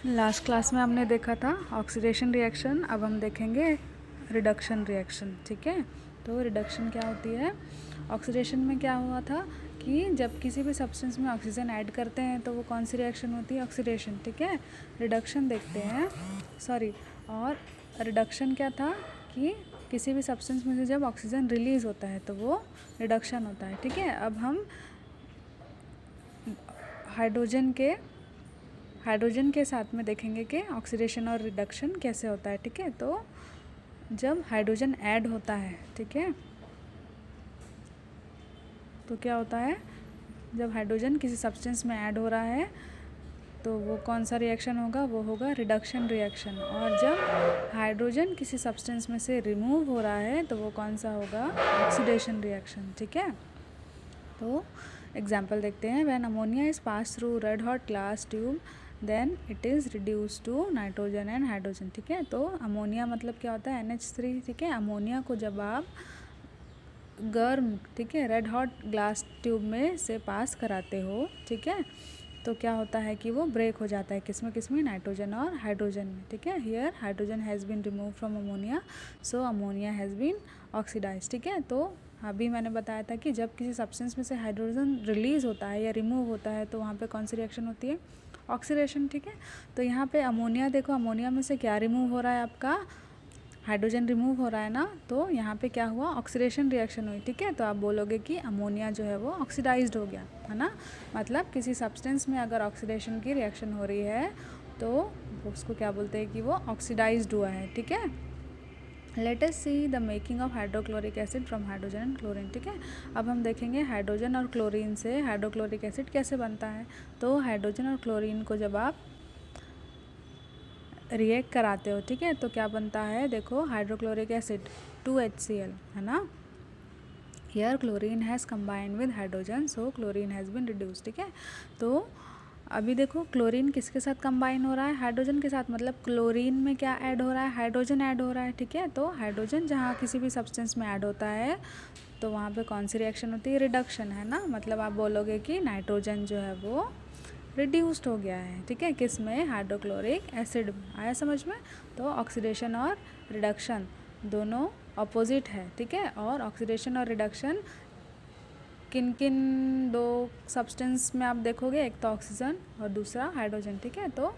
Last class में हमने देखा था ऑक्सीडेशन रिएक्शन, अब हम देखेंगे रिडक्शन रिएक्शन। ठीक है, तो रिडक्शन क्या होती है? ऑक्सीडेशन में क्या हुआ था कि जब किसी भी सब्सटेंस में ऑक्सीजन ऐड करते हैं तो वो कौन सी रिएक्शन होती है? ऑक्सीडेशन। ठीक है, रिडक्शन देखते हैं, सॉरी। और रिडक्शन क्या था कि किसी भी सब्सटेंस में से जब ऑक्सीजन रिलीज़ होता है तो वो रिडक्शन होता है। ठीक है, अब हम हाइड्रोजन के साथ में देखेंगे कि ऑक्सीडेशन और रिडक्शन कैसे होता है। ठीक है, तो जब हाइड्रोजन ऐड होता है, ठीक है, तो क्या होता है? जब हाइड्रोजन किसी सब्सटेंस में ऐड हो रहा है तो वो कौन सा रिएक्शन होगा? वो होगा रिडक्शन रिएक्शन। और जब हाइड्रोजन किसी सब्सटेंस में से रिमूव हो रहा है तो वो कौन सा होगा? Oxidation reaction. ठीक है, तो एग्जाम्पल देखते हैं। When ammonia is pass through red hot glass tube then it is reduce to nitrogen and hydrogen. ठीक है, तो अमोनिया मतलब क्या होता है? NH3। ठीक है, अमोनिया को जब आप गर्म, ठीक है, रेड हॉट ग्लास ट्यूब में से पास कराते हो, ठीक है, तो क्या होता है कि वो ब्रेक हो जाता है। किसमें? नाइट्रोजन और हाइड्रोजन में। ठीक है, here hydrogen has been remove from ammonia, so ammonia has been oxidise. ठीक है, तो अभी मैंने बताया था कि जब किसी सब्सटेंस में से हाइड्रोजन रिलीज़ होता है या रिमूव होता है तो वहाँ पे कौन सी रिएक्शन होती है? ऑक्सीडेशन। ठीक है, तो यहाँ पे अमोनिया देखो, अमोनिया में से क्या रिमूव हो रहा है? आपका हाइड्रोजन रिमूव हो रहा है ना, तो यहाँ पे क्या हुआ? ऑक्सीडेशन रिएक्शन हुई। ठीक है, तो आप बोलोगे कि अमोनिया जो है वो ऑक्सीडाइज्ड हो गया, है ना। मतलब किसी सब्सटेंस में अगर ऑक्सीडेशन की रिएक्शन हो रही है तो उसको क्या बोलते हैं कि वो ऑक्सीडाइज्ड हुआ है। ठीक है, let us see the making of hydrochloric acid from hydrogen and chlorine. ठीक है, अब हम देखेंगे हाइड्रोजन और क्लोरीन से हाइड्रोक्लोरिक एसिड कैसे बनता है। तो हाइड्रोजन और क्लोरीन को जब आप रिएक्ट कराते हो, ठीक है, तो क्या बनता है? देखो, हाइड्रोक्लोरिक एसिड 2HCl, है ना। Here chlorine has combined with hydrogen, so chlorine has been reduce. ठीक है, तो अभी देखो क्लोरीन किसके साथ कंबाइन हो रहा है? हाइड्रोजन के साथ। मतलब क्लोरीन में क्या ऐड हो रहा है? हाइड्रोजन ऐड हो रहा है। ठीक है, तो हाइड्रोजन जहाँ किसी भी सब्सटेंस में ऐड होता है तो वहाँ पे कौन सी रिएक्शन होती है? रिडक्शन, है ना। मतलब आप बोलोगे कि नाइट्रोजन जो है वो रिड्यूस्ड हो गया है। ठीक है, किस में? हाइड्रोक्लोरिक एसिड में। आया समझ में? तो ऑक्सीडेशन और रिडक्शन दोनों अपोजिट है। ठीक है, और ऑक्सीडेशन और रिडक्शन किन किन दो सब्सटेंस में आप देखोगे? एक तो ऑक्सीजन और दूसरा हाइड्रोजन। ठीक है, तो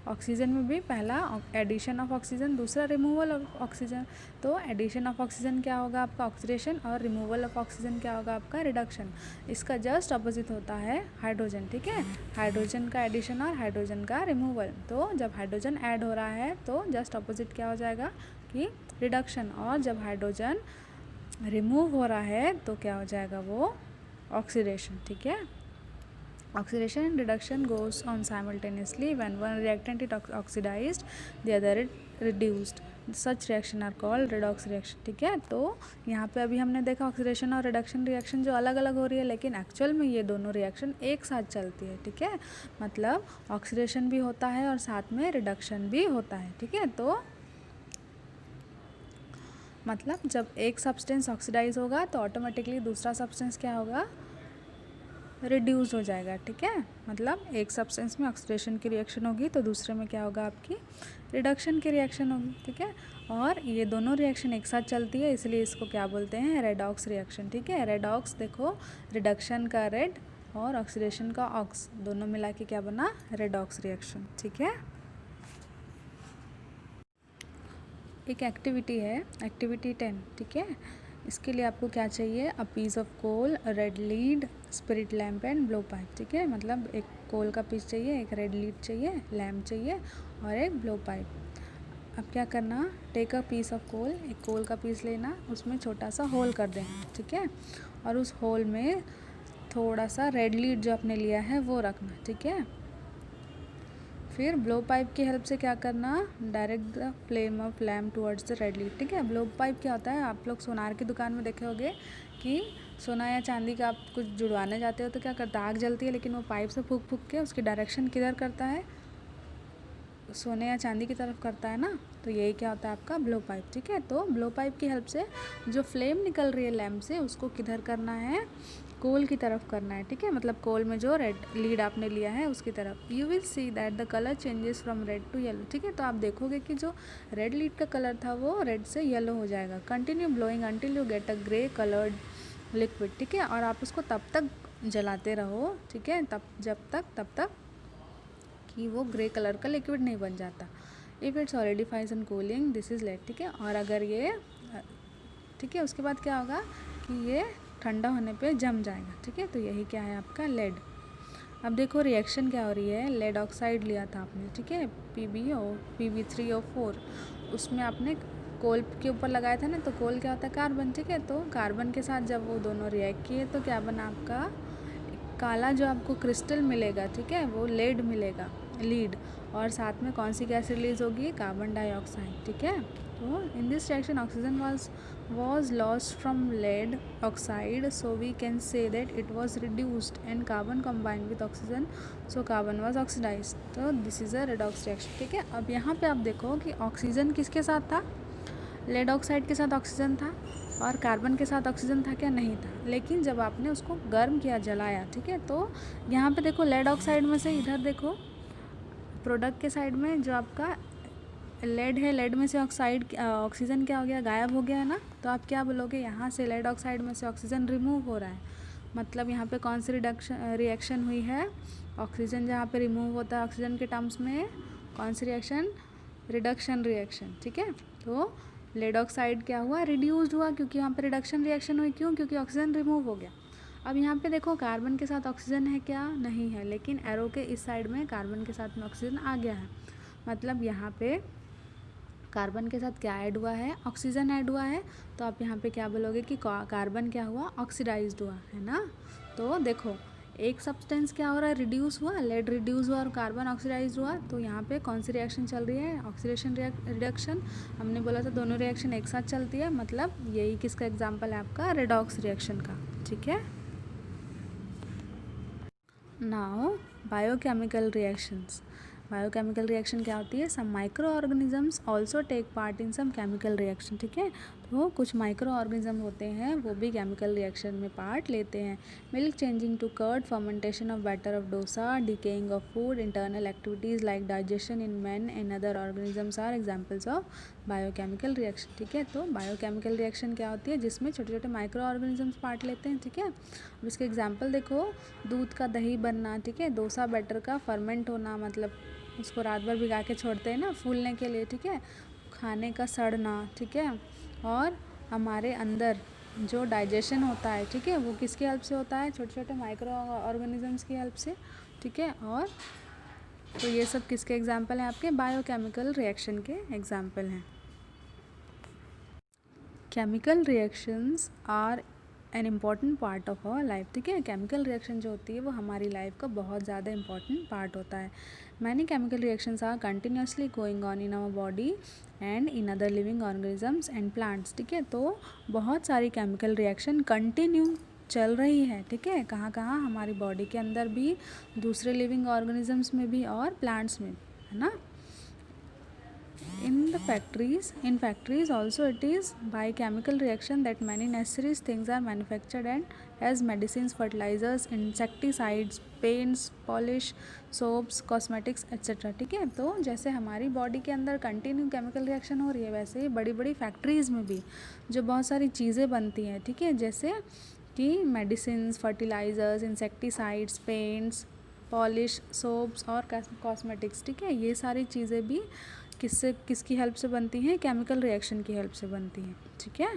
ऑक्सीजन में भी पहला एडिशन ऑफ ऑक्सीजन, दूसरा रिमूवल ऑफ ऑक्सीजन। तो एडिशन ऑफ ऑक्सीजन क्या होगा? आपका ऑक्सीडेशन, और रिमूवल ऑफ ऑक्सीजन क्या होगा? आपका रिडक्शन। इसका जस्ट अपोजिट होता है हाइड्रोजन। ठीक है, हाइड्रोजन का एडिशन और हाइड्रोजन का रिमूवल। तो जब हाइड्रोजन ऐड हो रहा है तो जस्ट अपोजिट क्या हो जाएगा कि रिडक्शन, और जब हाइड्रोजन रिमूव हो रहा है तो क्या हो जाएगा? वो ऑक्सीडेशन। ठीक है, oxidation and reduction goes on simultaneously. When one reactant is oxidized the other is reduced, such reaction are called redox reaction. ठीक है, तो यहाँ पे अभी हमने देखा ऑक्सीडेशन और रिडक्शन रिएक्शन जो अलग अलग हो रही है, लेकिन एक्चुअल में ये दोनों रिएक्शन एक साथ चलती है। ठीक है, मतलब ऑक्सीडेशन भी होता है और साथ में रिडक्शन भी होता है। ठीक है, तो मतलब जब एक सब्सटेंस ऑक्सीडाइज होगा तो ऑटोमेटिकली दूसरा सब्सटेंस क्या होगा? रिड्यूस हो जाएगा। ठीक है, मतलब एक सब्सटेंस में ऑक्सीडेशन की रिएक्शन होगी तो दूसरे में क्या होगा? आपकी रिडक्शन की रिएक्शन होगी। ठीक है, और ये दोनों रिएक्शन एक साथ चलती है, इसलिए इसको क्या बोलते हैं? Redox reaction. ठीक है, रेडॉक्स देखो, रिडक्शन का रेड और ऑक्सीडेशन का ऑक्स, दोनों मिला के क्या बना? Redox reaction. ठीक है, एक एक्टिविटी है, एक्टिविटी 10। ठीक है, इसके लिए आपको क्या चाहिए? A piece of coal, red lead, spirit lamp and blow pipe. ठीक है, मतलब एक कोल का पीस चाहिए, एक रेड लीड चाहिए, लैम्प चाहिए और एक ब्लो पाइप। अब क्या करना? Take a piece of coal, एक कोल का पीस लेना, उसमें छोटा सा होल कर देना। ठीक है, और उस होल में थोड़ा सा रेड लीड जो आपने लिया है वो रखना। ठीक है, फिर ब्लो पाइप की हेल्प से क्या करना? Direct the flame of lamp towards the red lead. ठीक है, ब्लो पाइप क्या होता है? आप लोग सोनार की दुकान में देखे होंगे कि सोना या चांदी का आप कुछ जुड़वाने जाते हो तो क्या करता है? आग जलती है, लेकिन वो पाइप से फूक फूक के उसकी डायरेक्शन किधर करता है? सोने या चांदी की तरफ करता है ना, तो यही क्या होता है आपका ब्लो पाइप। ठीक है, तो ब्लो पाइप की हेल्प से जो फ्लेम निकल रही है लैम्प से उसको किधर करना है, कोल की तरफ करना है। ठीक है, मतलब कोल में जो रेड लीड आपने लिया है उसकी तरफ। You will see that the colour changes from red to yellow. ठीक है, तो आप देखोगे कि जो रेड लीड का कलर था वो रेड से येलो हो जाएगा। Continue blowing until you get a grey coloured liquid. ठीक है, और आप उसको तब तक जलाते रहो, ठीक है, तब तक कि वो ग्रे कलर का लिक्विड नहीं बन जाता। If it solidifies and cooling this is lead. ठीक है, और अगर ये ठीक है उसके बाद क्या होगा कि ये ठंडा होने पे जम जाएगा। ठीक है, तो यही क्या है आपका लेड। अब देखो रिएक्शन क्या हो रही है। लेड ऑक्साइड लिया था आपने, ठीक है, PB3O4, उसमें आपने कोल के ऊपर लगाया था ना, तो कोल क्या होता है, कार्बन। ठीक है, तो कार्बन के साथ जब वो दोनों रिएक्ट किए तो क्या बना आपका काला जो आपको क्रिस्टल मिलेगा। ठीक है, वो लेड मिलेगा, लीड, और साथ में कौन सी गैस रिलीज होगी, कार्बन डाइऑक्साइड। ठीक है, तो in this reaction oxygen was lost from lead oxide, so we can say that it was reduced and carbon combined with oxygen, so carbon was oxidized. तो this is a redox reaction. ठीक है, अब यहाँ पे आप देखो कि oxygen किसके साथ था, लेड ऑक्साइड के साथ ऑक्सीजन था, और कार्बन के साथ ऑक्सीजन था क्या, नहीं था। लेकिन जब आपने उसको गर्म किया, जलाया, ठीक है, तो यहाँ पे देखो लेड ऑक्साइड में से इधर देखो प्रोडक्ट के साइड में जो आपका लेड है, लेड में से ऑक्सीजन क्या हो गया, गायब हो गया है ना। तो आप क्या बोलोगे, यहाँ से लेड ऑक्साइड में से ऑक्सीजन रिमूव हो रहा है, मतलब यहाँ पे कौन सी रिएक्शन हुई है, ऑक्सीजन जहाँ पे रिमूव होता है ऑक्सीजन के टर्म्स में, कौन सी रिएक्शन, रिडक्शन रिएक्शन। ठीक है, तो लेड ऑक्साइड क्या हुआ, रिड्यूस्ड हुआ, क्योंकि यहाँ पे रिडक्शन रिएक्शन हुई। क्यों, क्योंकि ऑक्सीजन रिमूव हो गया। अब यहाँ पे देखो कार्बन के साथ ऑक्सीजन है क्या, नहीं है, लेकिन एरो के इस साइड में कार्बन के साथ में ऑक्सीजन आ गया है, मतलब यहाँ पे कार्बन के साथ क्या ऐड हुआ है, ऑक्सीजन ऐड हुआ है। तो आप यहाँ पे क्या बोलोगे कि कार्बन क्या हुआ, ऑक्सीडाइज्ड हुआ है ना। तो देखो एक सब्सटेंस क्या हो रहा है, रिड्यूस हुआ, लेड रिड्यूस हुआ और कार्बन ऑक्सीडाइज हुआ। तो यहाँ पे कौन सी रिएक्शन चल रही है, ऑक्सीडेशन रिडक्शन। हमने बोला था दोनों रिएक्शन एक साथ चलती है, मतलब यही किसका एग्जाम्पल है आपका, रेडॉक्स रिएक्शन का। ठीक है, now biochemical reactions. Biochemical reaction क्या होती है, some microorganisms also take part in some chemical reaction. ठीक है, तो कुछ माइक्रो ऑर्गेनिज्म होते हैं वो भी केमिकल रिएक्शन में पार्ट लेते हैं। Milk changing to curd, fermentation of batter of dosa, decaying of food, internal activities like digestion in man and other organisms are examples of biochemical reaction. ठीक है, तो बायोकेमिकल रिएक्शन क्या होती है, जिसमें छोटे छोटे माइक्रो ऑर्गेनिजम्स पार्ट लेते हैं। ठीक है, अब इसके एग्जाम्पल देखो, दूध का दही बनना, ठीक है, डोसा बैटर का फर्मेंट होना, मतलब उसको रात भर भिगा के छोड़ते हैं ना फूलने के लिए। ठीक है, खाने का सड़ना, ठीक है, और हमारे अंदर जो डाइजेशन होता है, ठीक है, वो किसकी हेल्प से होता है, छोटे छोटे माइक्रो ऑर्गेनिजम्स की हेल्प से। ठीक है, और तो ये सब किसके एग्जाम्पल हैं, आपके बायोकेमिकल रिएक्शन के एग्जाम्पल हैं। Chemical reactions are an important part of our life. ठीक है, केमिकल रिएक्शन जो होती है वो हमारी लाइफ का बहुत ज़्यादा इंपॉर्टेंट पार्ट होता है। Many chemical reactions are continuously going on in our body and in other living organisms and plants. ठीक है, तो बहुत सारी केमिकल रिएक्शन कंटिन्यू चल रही है। ठीक है, कहाँ कहाँ, हमारी बॉडी के अंदर भी, दूसरे लिविंग ऑर्गेनिजम्स में भी, और प्लांट्स में, है ना। In factories also it is by chemical reaction that many necessary things are manufactured, and as medicines, fertilizers, insecticides, paints, polish, soaps, cosmetics etc. ठीक है, तो जैसे हमारी बॉडी के अंदर कंटिन्यू केमिकल रिएक्शन हो रही है, वैसे ही बड़ी बड़ी फैक्ट्रीज़ में भी जो बहुत सारी चीज़ें बनती हैं, ठीक है, जैसे कि medicine, fertilisers, insecticides, paints, polish, soaps और कॉस्मेटिक्स। ठीक है, ये सारी चीज़ें भी किसकी हेल्प से बनती हैं, केमिकल रिएक्शन की हेल्प से बनती हैं। ठीक है।